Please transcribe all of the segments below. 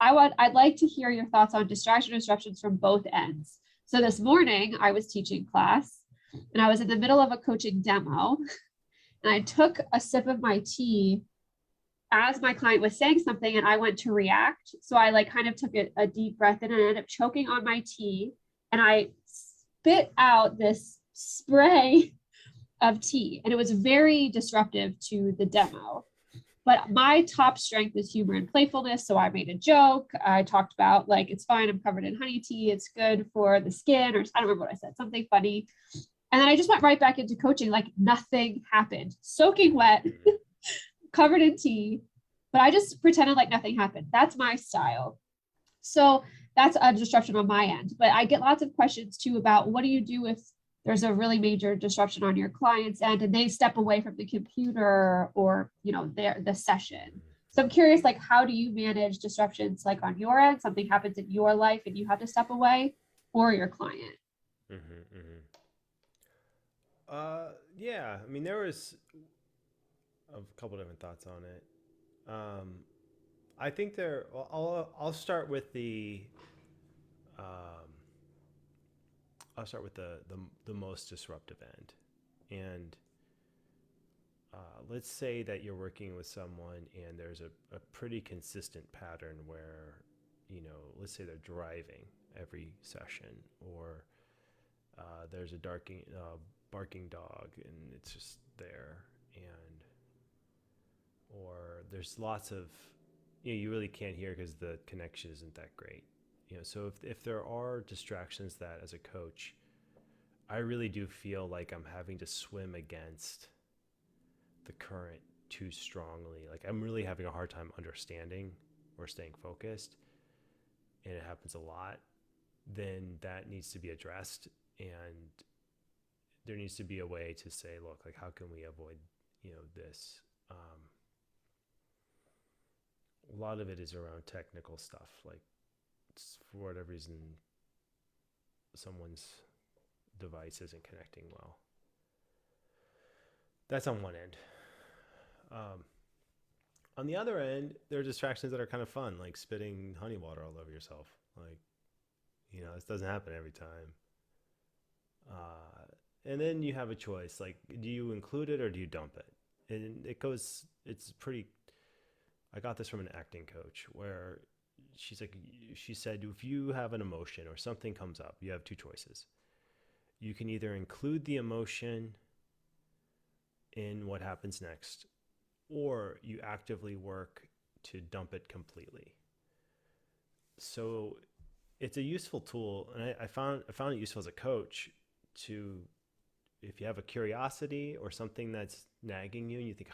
I'd like to hear your thoughts on distraction disruptions from both ends. So this morning I was teaching class and I was in the middle of a coaching demo and I took a sip of my tea as my client was saying something and I went to react. So I like kind of took a deep breath in and I ended up choking on my tea and I spit out this spray of tea and it was very disruptive to the demo. But my top strength is humor and playfulness. So I made a joke. I talked about like, it's fine. I'm covered in honey tea. It's good for the skin, or I don't remember what I said, something funny. And then I just went right back into coaching. Like nothing happened, soaking wet, covered in tea, but I just pretended like nothing happened. That's my style. So that's a disruption on my end. But I get lots of questions too about what do you do if there's a really major disruption on your client's end and they step away from the computer or, you know, the session. So I'm curious, like, how do you manage disruptions like on your end? Something happens in your life and you have to step away, or your client? Yeah, I mean, there was a couple different thoughts on it. I think I'll start with um, the most disruptive end, and let's say that you're working with someone and there's a pretty consistent pattern where, let's say they're driving every session, or there's a barking dog and it's just there, and or there's lots of, you really can't hear because the connection isn't that great. So if there are distractions that as a coach, I really do feel like I'm having to swim against the current too strongly. Like I'm really having a hard time understanding or staying focused, and it happens a lot, then that needs to be addressed. And there needs to be a way to say, look, like, how can we avoid, this? A lot of it is around technical stuff. Like, for whatever reason, someone's device isn't connecting well. That's on one end. On the other end, there are distractions that are kind of fun, like spitting honey water all over yourself. Like, this doesn't happen every time. And then you have a choice, like, do you include it or do you dump it? And I got this from an acting coach where she said, if you have an emotion or something comes up, you have two choices. You can either include the emotion in what happens next, or you actively work to dump it completely. So it's a useful tool, and I found it useful as a coach to, if you have a curiosity or something that's nagging you and you think,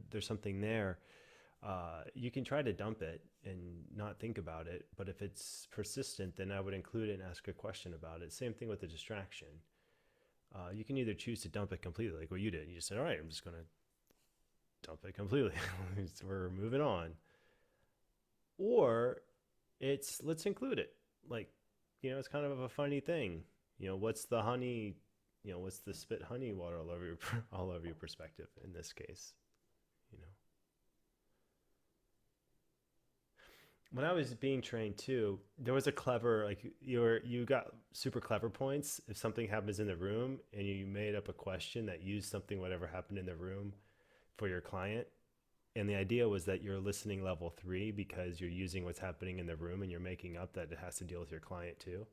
there's something there, you can try to dump it and not think about it. But if it's persistent, then I would include it and ask a question about it. Same thing with the distraction. You can either choose to dump it completely, like what you did. You just said, all right, I'm just going to dump it completely. We're moving on. Or let's include it. Like, it's kind of a funny thing. What's the honey, what's the spit honey water all over your perspective in this case? When I was being trained too, there was a clever, like, you got super clever points if something happens in the room and you made up a question that used something, whatever happened in the room, for your client. And the idea was that you're listening level 3 because you're using what's happening in the room and you're making up that it has to deal with your client too.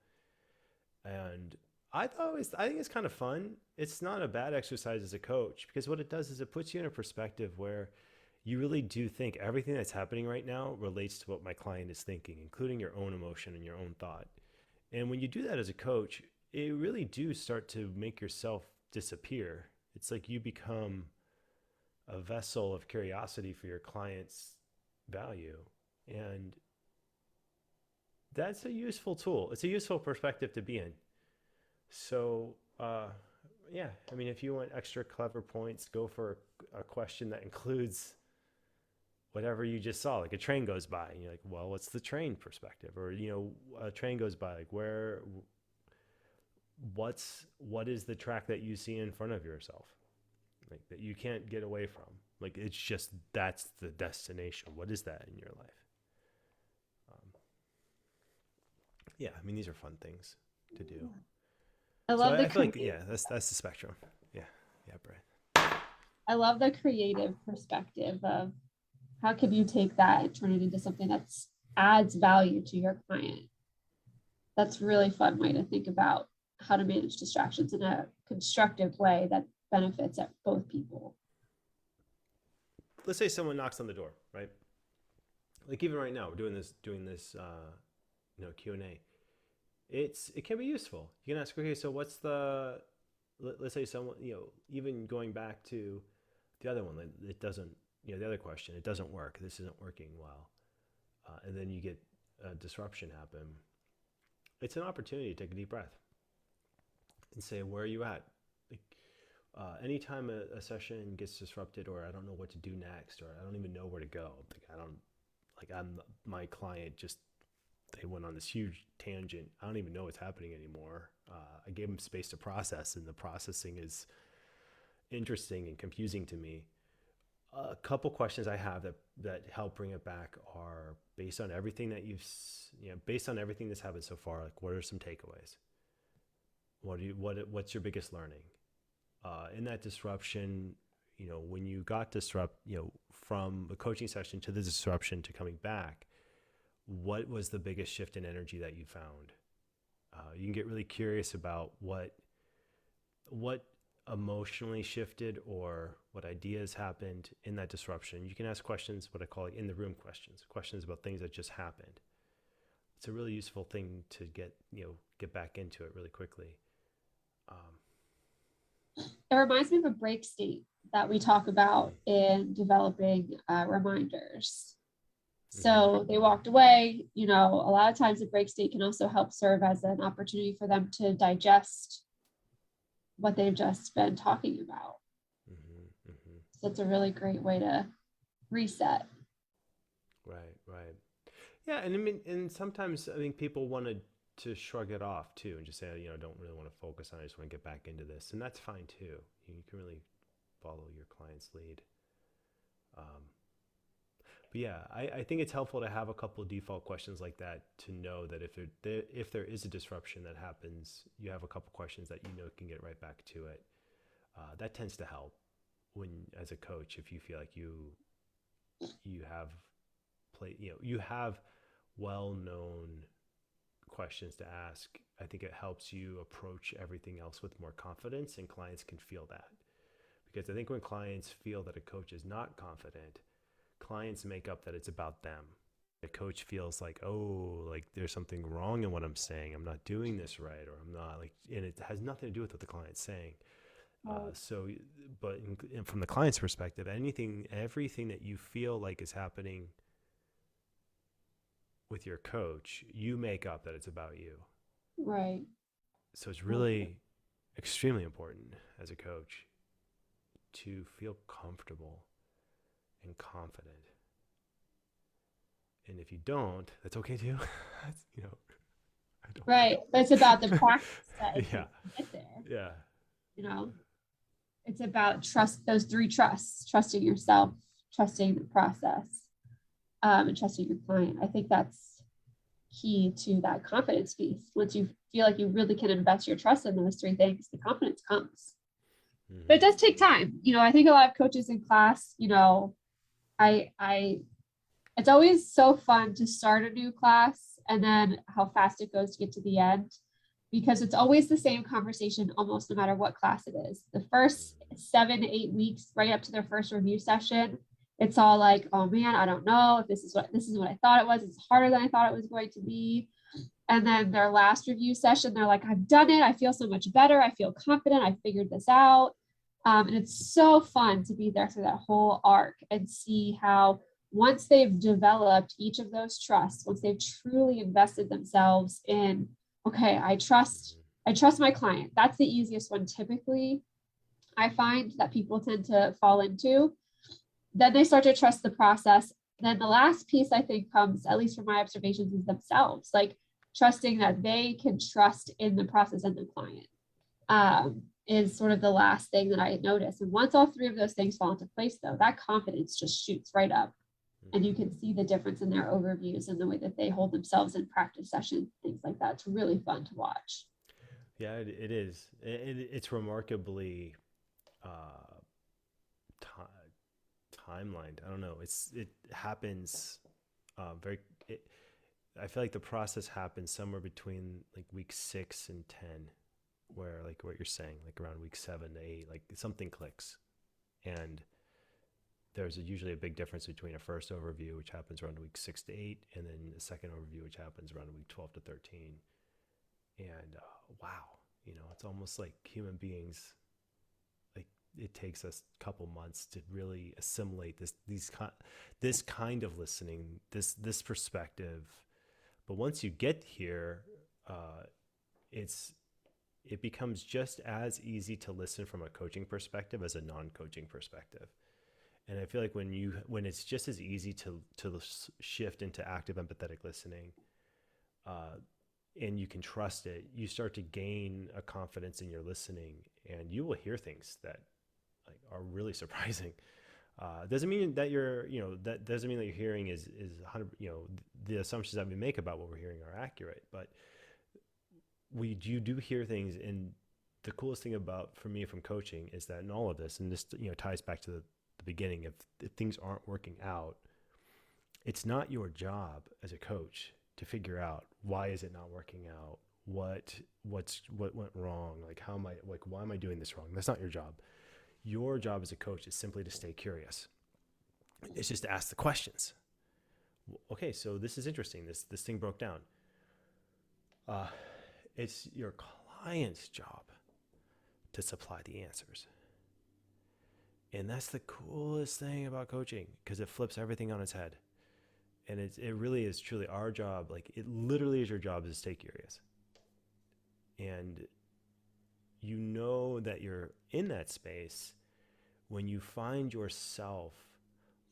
And I think it's kind of fun. It's not a bad exercise as a coach, because what it does is it puts you in a perspective where you really do think everything that's happening right now relates to what my client is thinking, including your own emotion and your own thought. And when you do that as a coach, it really do start to make yourself disappear. It's like you become a vessel of curiosity for your client's value. And that's a useful tool. It's a useful perspective to be in. So, yeah, I mean, if you want extra clever points, go for a question that includes whatever you just saw. Like a train goes by and you're like, well, what's the train perspective? Or, a train goes by, like, what is the track that you see in front of yourself? Like, that you can't get away from. Like, it's just, that's the destination. What is that in your life? Yeah, I mean, these are fun things to do. I So love the I feel like, creative. yeah, that's the spectrum. Yeah. Yeah, Britt. I love the creative perspective of how can you take that and turn it into something that adds value to your client. That's a really fun way to think about how to manage distractions in a constructive way that benefits both people. Let's say someone knocks on the door, right? Like even right now, we're doing this, Q&A. It can be useful. You can ask, okay, so what's let's say someone, even going back to the other one, it doesn't, the other question, it doesn't work. This isn't working well. And then you get a disruption happen. It's an opportunity to take a deep breath and say, where are you at? Like, anytime a session gets disrupted, or I don't know what to do next, or I don't even know where to go. My client just, they went on this huge tangent. I don't even know what's happening anymore. I gave them space to process, and the processing is interesting and confusing to me. A couple questions I have that help bring it back are based on everything that based on everything that's happened so far. Like, what are some takeaways? What's your biggest learning in that disruption? When you got from a coaching session to the disruption to coming back, what was the biggest shift in energy that you found? You can get really curious about what emotionally shifted or what ideas happened in that disruption. You can ask questions, what I call in the room questions about things that just happened. It's a really useful thing to get back into it really quickly. It reminds me of a break state that we talk about in developing reminders. So they walked away. A lot of times the break state can also help serve as an opportunity for them to digest what they've just been talking about. So it's a really great way to reset. Right. Yeah, and I mean, and sometimes I think people wanted to shrug it off too, and just say, I don't really want to focus on it. I just want to get back into this, and that's fine too. You can really follow your client's lead. But yeah, I think it's helpful to have a couple of default questions like that to know that if there is a disruption that happens, you have a couple questions that can get right back to it. That tends to help when, as a coach, if you feel like you have well-known questions to ask. I think it helps you approach everything else with more confidence, and clients can feel that. Because I think when clients feel that a coach is not confident, clients make up that it's about them. The coach feels like, there's something wrong in what I'm saying. I'm not doing this right, or I'm not and it has nothing to do with what the client's saying. But from the client's perspective, everything that you feel like is happening with your coach, you make up that it's about you. Right. So it's really extremely important as a coach to feel comfortable and confident. And if you don't, that's okay too. Right. But it's about the practice that it Yeah. get there. Yeah. It's about those 3 trusts: trusting yourself, trusting the process, and trusting your client. I think that's key to that confidence piece. Once you feel like you really can invest your trust in those 3 things, the confidence comes. But it does take time. I think a lot of coaches in class, it's always so fun to start a new class and then how fast it goes to get to the end, because it's always the same conversation almost no matter what class it is. The first 7 to 8 weeks, right up to their first review session, it's all like, oh man, I don't know if this is what I thought it was. It's harder than I thought it was going to be. And then their last review session, they're like, I've done it. I feel so much better. I feel confident. I figured this out. And it's so fun to be there through that whole arc and see how once they've developed each of those trusts, once they've truly invested themselves in, okay, I trust my client. That's the easiest one typically, I find, that people tend to fall into. Then they start to trust the process. Then the last piece, I think, comes, at least from my observations, is themselves, like trusting that they can trust in the process and the client, is sort of the last thing that I noticed. And once all 3 of those things fall into place, though, that confidence just shoots right up. and you can see the difference in their overviews and the way that they hold themselves in practice sessions, things like that. It's really fun to watch. Yeah, it is. It's remarkably timelined. I don't know. It happens very. I feel like the process happens somewhere between like week 6 and 10, where like what you're saying, like around week 7 to 8, like something clicks, and there's usually a big difference between a first overview, which happens around week 6 to 8, and then a second overview, which happens around week 12 to 13. And wow, it's almost like human beings, like it takes us a couple months to really assimilate this kind of listening, this perspective. But once you get here, it becomes just as easy to listen from a coaching perspective as a non-coaching perspective. And I feel like when it's just as easy to shift into active empathetic listening, and you can trust it, you start to gain a confidence in your listening, and you will hear things that like are really surprising. Doesn't mean that that doesn't mean that your hearing is 100, the assumptions that we make about what we're hearing are accurate, but you do hear things. And the coolest thing for me from coaching is that in all of this, and this, ties back to the beginning, if things aren't working out, it's not your job as a coach to figure out why is it not working out, what went wrong, like why am I doing this wrong? That's not your job. Your job as a coach is simply to stay curious. It's just to ask the questions. Okay, so this is interesting. This thing broke down. It's your client's job to supply the answers. And that's the coolest thing about coaching, because it flips everything on its head. And it really is truly our job. Like, it literally is your job to stay curious. And that you're in that space when you find yourself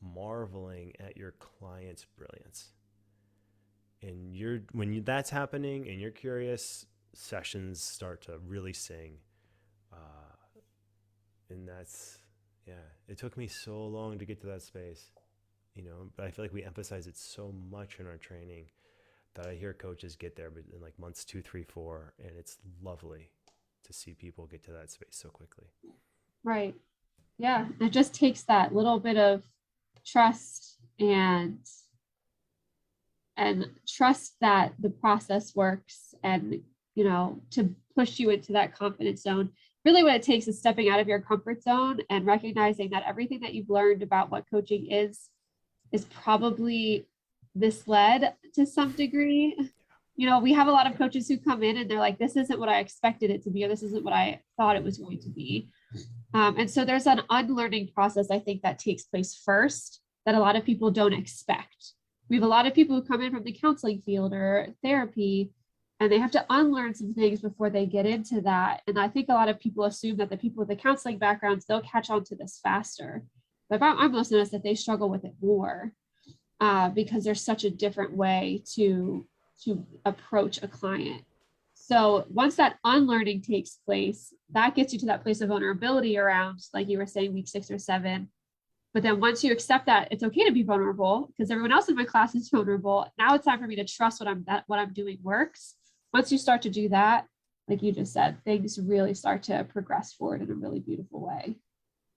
marveling at your client's brilliance. And that's happening and you're curious, sessions start to really sing. And that's, it took me so long to get to that space, but I feel like we emphasize it so much in our training that I hear coaches get there in like months 2, 3, 4, and it's lovely to see people get to that space so quickly. Right. Yeah. It just takes that little bit of trust and trust that the process works, and, to push you into that confidence zone. Really what it takes is stepping out of your comfort zone and recognizing that everything that you've learned about what coaching is probably misled to some degree. We have a lot of coaches who come in and they're like, this isn't what I expected it to be, or this isn't what I thought it was going to be. And so there's an unlearning process, I think, that takes place first that a lot of people don't expect. We have a lot of people who come in from the counseling field or therapy, and they have to unlearn some things before they get into that. And I think a lot of people assume that the people with the counseling backgrounds, they'll catch on to this faster. But I've most noticed that they struggle with it more because there's such a different way to approach a client. So once that unlearning takes place, that gets you to that place of vulnerability around, like you were saying, week 6 or 7. But then once you accept that it's okay to be vulnerable because everyone else in my class is vulnerable, now it's time for me to trust what I'm doing works. Once you start to do that, like you just said, things really start to progress forward in a really beautiful way.